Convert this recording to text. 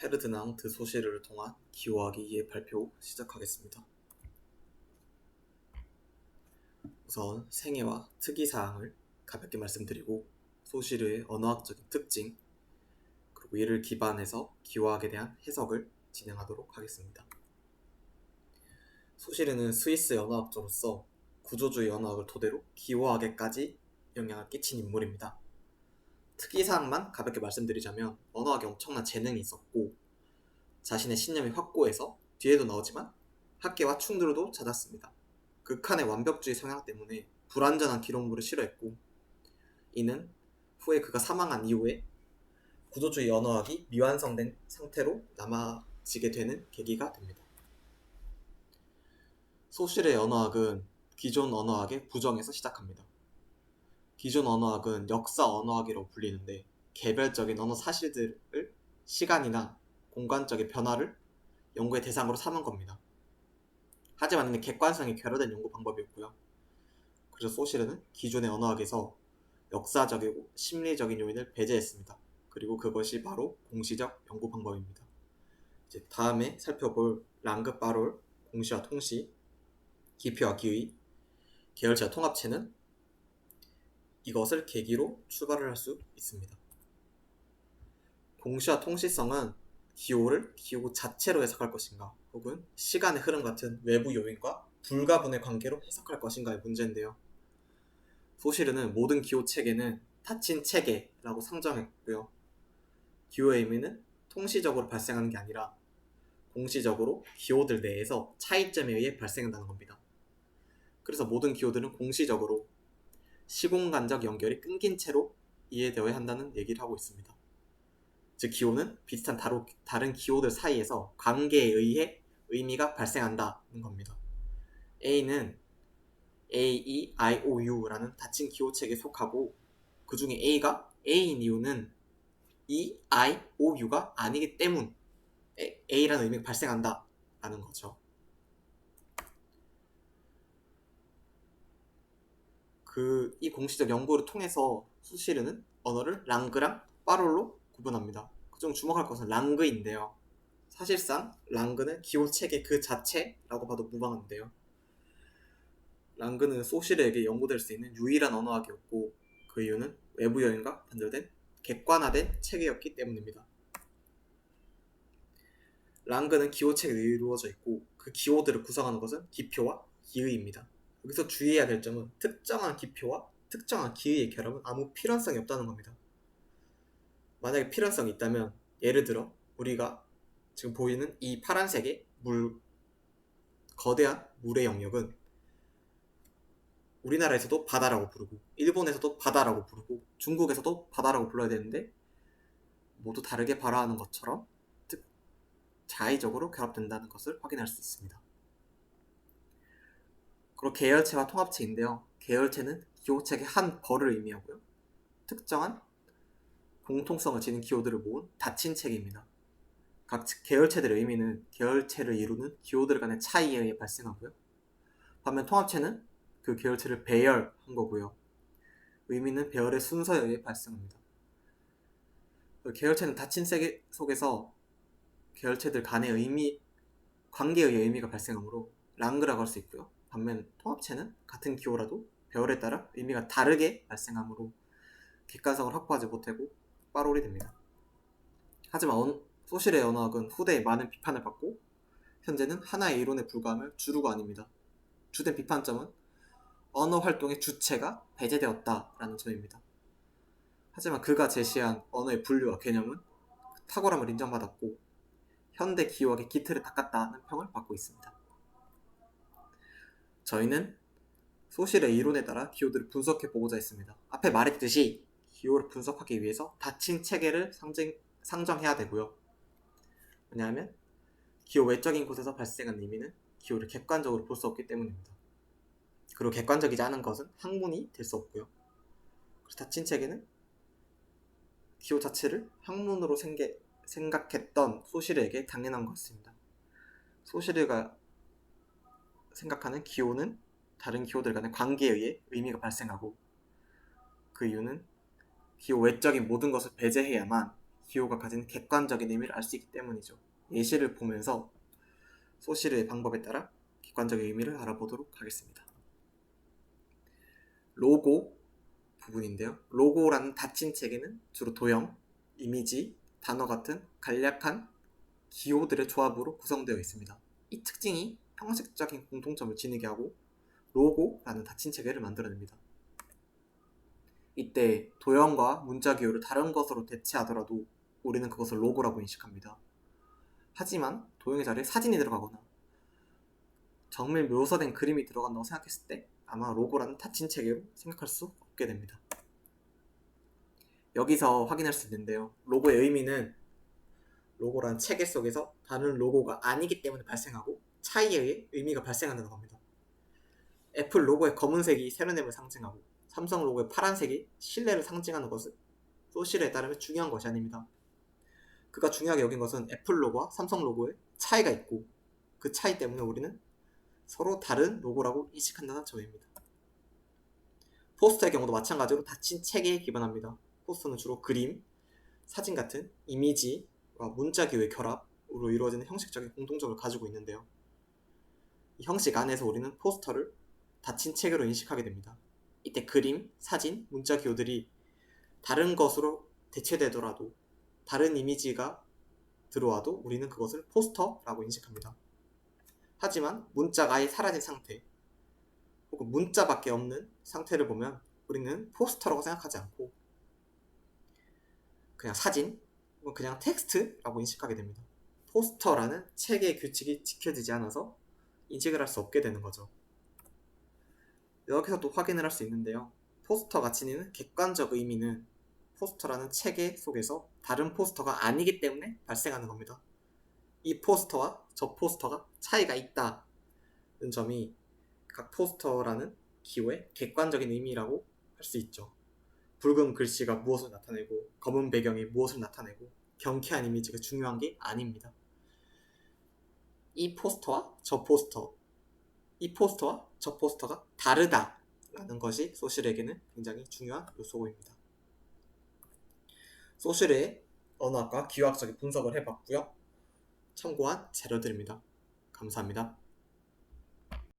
페르드낭트 소시르를 통한 기호하기 2의 발표 시작하겠습니다. 우선 생애와 특이사항을 가볍게 말씀드리고 소시르의 언어학적인 특징, 그리고 이를 기반해서 기호학에 대한 해석을 진행하도록 하겠습니다. 소시르는 스위스 언어학자로서 구조주의 언어학을 토대로 기호학에까지 영향을 끼친 인물입니다. 특이사항만 가볍게 말씀드리자면 언어학에 엄청난 재능이 있었고 자신의 신념이 확고해서 뒤에도 나오지만 학계와 충돌도 잦았습니다. 극한의 완벽주의 성향 때문에 불완전한 기록물을 싫어했고 이는 후에 그가 사망한 이후에 구조주의 언어학이 미완성된 상태로 남아지게 되는 계기가 됩니다. 소시르의 언어학은 기존 언어학의 부정에서 시작합니다. 기존 언어학은 역사 언어학이라고 불리는데 개별적인 언어 사실들을 시간이나 공간적인 변화를 연구의 대상으로 삼은 겁니다. 하지만 이는 객관성이 결여된 연구 방법이었고요. 그래서 소시르는 기존의 언어학에서 역사적이고 심리적인 요인을 배제했습니다. 그리고 그것이 바로 공시적 연구 방법입니다. 이제 다음에 살펴볼 랑그 파롤, 공시와 통시, 기표와 기의, 계열체와 통합체는 이것을 계기로 출발을 할 수 있습니다. 공시와 통시성은 기호를 기호 자체로 해석할 것인가 혹은 시간의 흐름 같은 외부 요인과 불가분의 관계로 해석할 것인가의 문제인데요. 소시르는 모든 기호 체계는 닫힌 체계라고 상정했고요. 기호의 의미는 통시적으로 발생하는 게 아니라 공시적으로 기호들 내에서 차이점에 의해 발생한다는 겁니다. 그래서 모든 기호들은 공시적으로 시공간적 연결이 끊긴 채로 이해되어야 한다는 얘기를 하고 있습니다. 즉 기호는 비슷한 다른 기호들 사이에서 관계에 의해 의미가 발생한다는 겁니다. A는 A, E, I, O, U라는 닫힌 기호 체계에 속하고 그 중에 A가 A인 이유는 E, I, O, U가 아니기 때문에 A라는 의미가 발생한다라는 거죠. 이 공시적 연구를 통해서 소시르는 언어를 랑그랑 파롤로 구분합니다. 그중 주목할 것은 랑그인데요. 사실상 랑그는 기호 체계 그 자체라고 봐도 무방한데요. 랑그는 소시르에게 연구될 수 있는 유일한 언어학이었고 그 이유는 외부 요인과 단절된 객관화된 체계였기 때문입니다. 랑그는 기호 체계로 이루어져 있고 그 기호들을 구성하는 것은 기표와 기의입니다. 여기서 주의해야 될 점은 특정한 기표와 특정한 기의의 결합은 아무 필연성이 없다는 겁니다. 만약에 필연성이 있다면 예를 들어 우리가 지금 보이는 이 파란색의 거대한 물의 영역은 우리나라에서도 바다라고 부르고 일본에서도 바다라고 부르고 중국에서도 바다라고 불러야 되는데 모두 다르게 발화하는 것처럼 자의적으로 결합된다는 것을 확인할 수 있습니다. 그리고 계열체와 통합체인데요. 계열체는 기호체계 한 벌을 의미하고요. 특정한 공통성을 지닌 기호들을 모은 닫힌 체계입니다. 각 계열체들의 의미는 계열체를 이루는 기호들 간의 차이에 의해 발생하고요. 반면 통합체는 그 계열체를 배열한 거고요. 의미는 배열의 순서에 의해 발생합니다. 계열체는 닫힌 세계 속에서 계열체들 간의 관계에 의해 의미가 발생하므로 랑그라고 할 수 있고요. 반면 통합체는 같은 기호라도 배열에 따라 의미가 다르게 발생하므로 객관성을 확보하지 못하고 빠롤이 됩니다. 하지만 소시르의 언어학은 후대에 많은 비판을 받고 현재는 하나의 이론에 불과함을 주류가 아닙니다. 주된 비판점은 언어 활동의 주체가 배제되었다라는 점입니다. 하지만 그가 제시한 언어의 분류와 개념은 탁월함을 인정받았고 현대 기호학의 기틀을 닦았다는 평을 받고 있습니다. 저희는 소시르의 이론에 따라 기호들을 분석해보고자 했습니다. 앞에 말했듯이 기호를 분석하기 위해서 닫힌 체계를 상정해야 되고요. 왜냐하면 기호 외적인 곳에서 발생한 의미는 기호를 객관적으로 볼 수 없기 때문입니다. 그리고 객관적이지 않은 것은 학문이 될 수 없고요. 그래서 닫힌 체계는 기호 자체를 학문으로 생각했던 소시르에게 당연한 것입니다. 소시르가 생각하는 기호는 다른 기호들 간의 관계에 의해 의미가 발생하고 그 이유는 기호 외적인 모든 것을 배제해야만 기호가 가진 객관적인 의미를 알 수 있기 때문이죠. 예시를 보면서 소시르의 방법에 따라 객관적인 의미를 알아보도록 하겠습니다. 로고 부분인데요. 로고라는 닫힌 체계는 주로 도형, 이미지, 단어 같은 간략한 기호들의 조합으로 구성되어 있습니다. 이 특징이 형식적인 공통점을 지니게 하고 로고라는 닫힌 체계를 만들어냅니다. 이때 도형과 문자 기호를 다른 것으로 대체하더라도 우리는 그것을 로고라고 인식합니다. 하지만 도형의 자리에 사진이 들어가거나 정밀 묘사된 그림이 들어간다고 생각했을 때 아마 로고라는 닫힌 체계로 생각할 수 없게 됩니다. 여기서 확인할 수 있는데요. 로고의 의미는 로고라는 체계 속에서 다른 로고가 아니기 때문에 발생하고 차이에 의해 의미가 발생한다는 겁니다. 애플 로고의 검은색이 세련됨을 상징하고 삼성 로고의 파란색이 신뢰를 상징하는 것은 소시르에 따르면 중요한 것이 아닙니다. 그가 중요하게 여긴 것은 애플 로고와 삼성 로고의 차이가 있고 그 차이 때문에 우리는 서로 다른 로고라고 인식한다는 점입니다. 포스터의 경우도 마찬가지로 닫힌 체계에 기반합니다. 포스터는 주로 그림, 사진 같은 이미지와 문자 기호의 결합으로 이루어지는 형식적인 공통점을 가지고 있는데요. 이 형식 안에서 우리는 포스터를 닫힌 체계로 인식하게 됩니다. 이때 그림, 사진, 문자 기호들이 다른 것으로 대체되더라도 다른 이미지가 들어와도 우리는 그것을 포스터라고 인식합니다. 하지만 문자가 아예 사라진 상태 혹은 문자밖에 없는 상태를 보면 우리는 포스터라고 생각하지 않고 그냥 사진 혹은 그냥 텍스트라고 인식하게 됩니다. 포스터라는 체계의 규칙이 지켜지지 않아서 인식을 할 수 없게 되는 거죠. 여기서 또 확인을 할 수 있는데요. 포스터가 지니는 객관적 의미는 포스터라는 체계 속에서 다른 포스터가 아니기 때문에 발생하는 겁니다. 이 포스터와 저 포스터가 차이가 있다는 점이 각 포스터라는 기호의 객관적인 의미라고 할 수 있죠. 붉은 글씨가 무엇을 나타내고 검은 배경이 무엇을 나타내고 경쾌한 이미지가 중요한 게 아닙니다. 이 포스터와 저 포스터, 이 포스터와 저 포스터가 다르다라는 것이 소시르에게는 굉장히 중요한 요소입니다. 소시르의 언어학과 기호학적인 분석을 해봤고요. 참고한 자료들입니다. 감사합니다.